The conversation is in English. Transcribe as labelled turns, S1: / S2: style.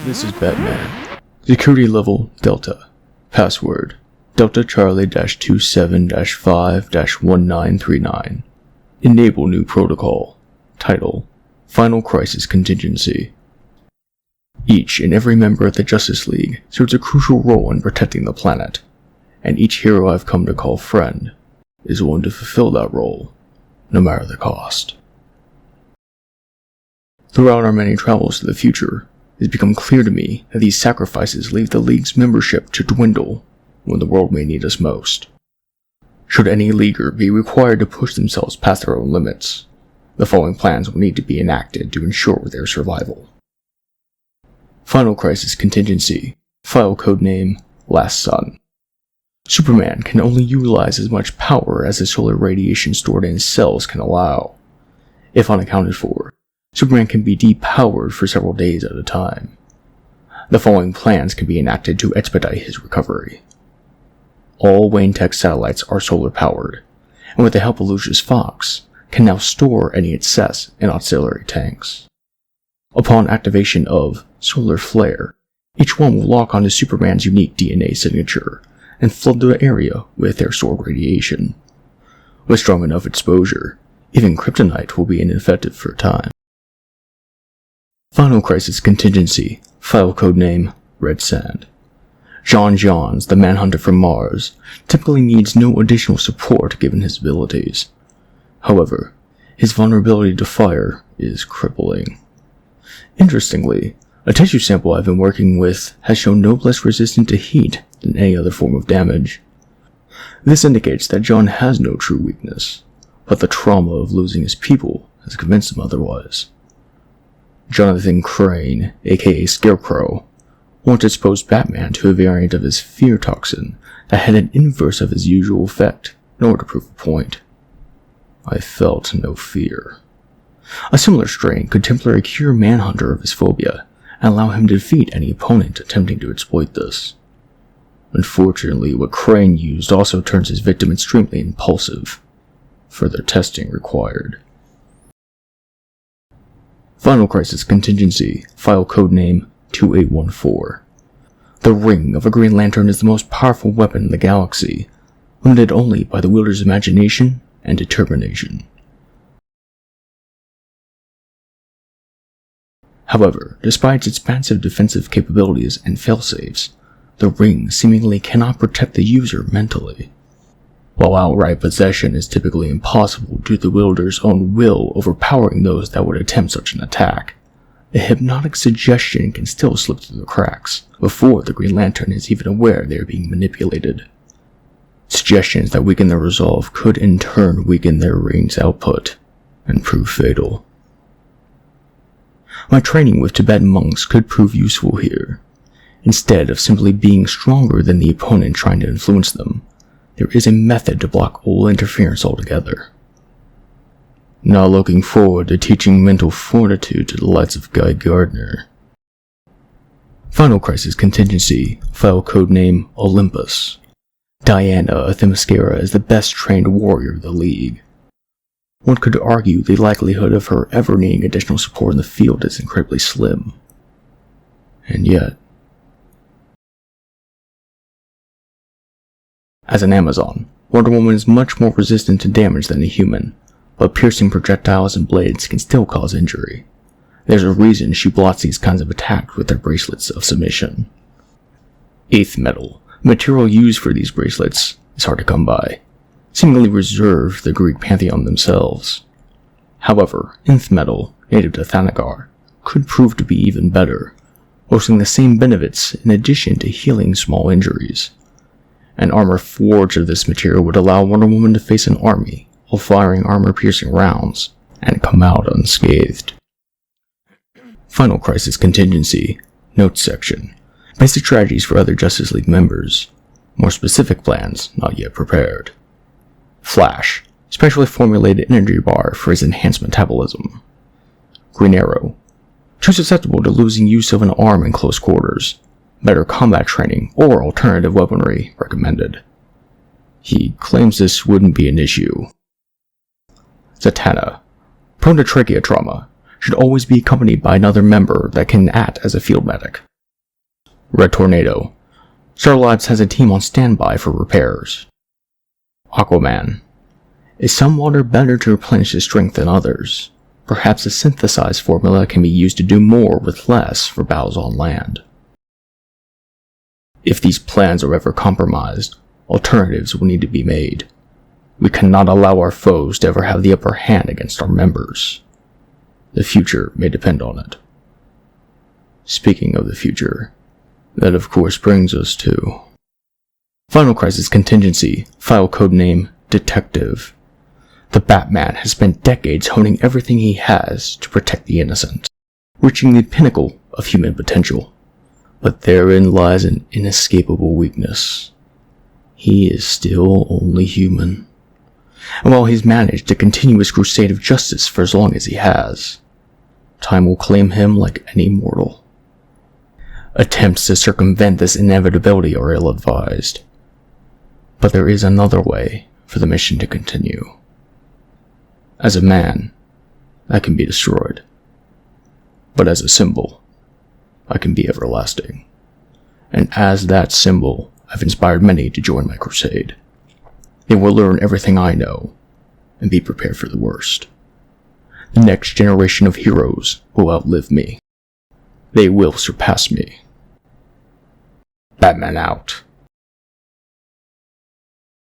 S1: This is Batman. Security level Delta. Password Delta Charlie-27-5-1939. Enable new protocol. Title Final Crisis Contingency. Each and every member of the Justice League serves a crucial role in protecting the planet, and each hero I've come to call friend is willing to fulfill that role, no matter the cost. Throughout our many travels to the future, it has become clear to me that these sacrifices leave the League's membership to dwindle when the world may need us most. Should any Leaguer be required to push themselves past their own limits, the following plans will need to be enacted to ensure their survival. Final Crisis Contingency, file codename Last Sun. Superman can only utilize as much power as the solar radiation stored in his cells can allow. If unaccounted for, Superman can be depowered for several days at a time. The following plans can be enacted to expedite his recovery. All Wayne Tech satellites are solar powered, and with the help of Lucius Fox, can now store any excess in auxiliary tanks. Upon activation of Solar Flare, each one will lock onto Superman's unique DNA signature and flood the area with their stored radiation. With strong enough exposure, even kryptonite will be ineffective for a time. Final Crisis Contingency, file codename Red Sand. John Johns, the Manhunter from Mars, typically needs no additional support given his abilities. However, his vulnerability to fire is crippling. Interestingly, a tissue sample I've been working with has shown no less resistant to heat than any other form of damage. This indicates that John has no true weakness, but the trauma of losing his people has convinced him otherwise. Jonathan Crane, aka Scarecrow, once exposed Batman to a variant of his fear toxin that had an inverse of his usual effect in order to prove a point. I felt no fear. A similar strain could temporarily cure Manhunter of his phobia and allow him to defeat any opponent attempting to exploit this. Unfortunately, what Crane used also turns his victim extremely impulsive. Further testing required. Final Crisis Contingency, file codename 2814. The ring of a Green Lantern is the most powerful weapon in the galaxy, limited only by the wielder's imagination and determination. However, despite its expansive defensive capabilities and failsafes, the ring seemingly cannot protect the user mentally. While outright possession is typically impossible due to the wielder's own will overpowering those that would attempt such an attack, a hypnotic suggestion can still slip through the cracks before the Green Lantern is even aware they are being manipulated. Suggestions that weaken their resolve could in turn weaken their ring's output and prove fatal. My training with Tibetan monks could prove useful here. Instead of simply being stronger than the opponent trying to influence them, there is a method to block all interference altogether. Not looking forward to teaching mental fortitude to the likes of Guy Gardner. Final Crisis Contingency, file codename Olympus. Diana of Themyscira is the best trained warrior of the League. One could argue the likelihood of her ever needing additional support in the field is incredibly slim. And yet, as an Amazon, Wonder Woman is much more resistant to damage than a human, but piercing projectiles and blades can still cause injury. There's a reason she blocks these kinds of attacks with her bracelets of submission. Eighth metal, the material used for these bracelets, is hard to come by, seemingly reserved for the Greek pantheon themselves. However, nth metal, native to Thanagar, could prove to be even better, boasting the same benefits in addition to healing small injuries. An armor forged of this material would allow Wonder Woman to face an army while firing armor-piercing rounds and come out unscathed. Final Crisis Contingency, Notes section. Basic strategies for other Justice League members. More specific plans not yet prepared. Flash, specially formulated energy bar for his enhanced metabolism. Green Arrow, too susceptible to losing use of an arm in close quarters. Better combat training or alternative weaponry recommended. He claims this wouldn't be an issue. Zatanna, prone to trachea trauma, should always be accompanied by another member that can act as a field medic. Red Tornado. Star Labs has a team on standby for repairs. Aquaman. Is some water better to replenish his strength than others? Perhaps a synthesized formula can be used to do more with less for battles on land. If these plans are ever compromised, alternatives will need to be made. We cannot allow our foes to ever have the upper hand against our members. The future may depend on it. Speaking of the future, that of course brings us to Final Crisis Contingency, file codename Detective. The Batman has spent decades honing everything he has to protect the innocent, reaching the pinnacle of human potential. But therein lies an inescapable weakness. He is still only human. And while he's managed to continue his crusade of justice for as long as he has, time will claim him like any mortal. Attempts to circumvent this inevitability are ill-advised. But there is another way for the mission to continue. As a man, I can be destroyed. But as a symbol, I can be everlasting. And as that symbol, I've inspired many to join my crusade. They will learn everything I know, and be prepared for the worst. The next generation of heroes will outlive me. They will surpass me. Batman out.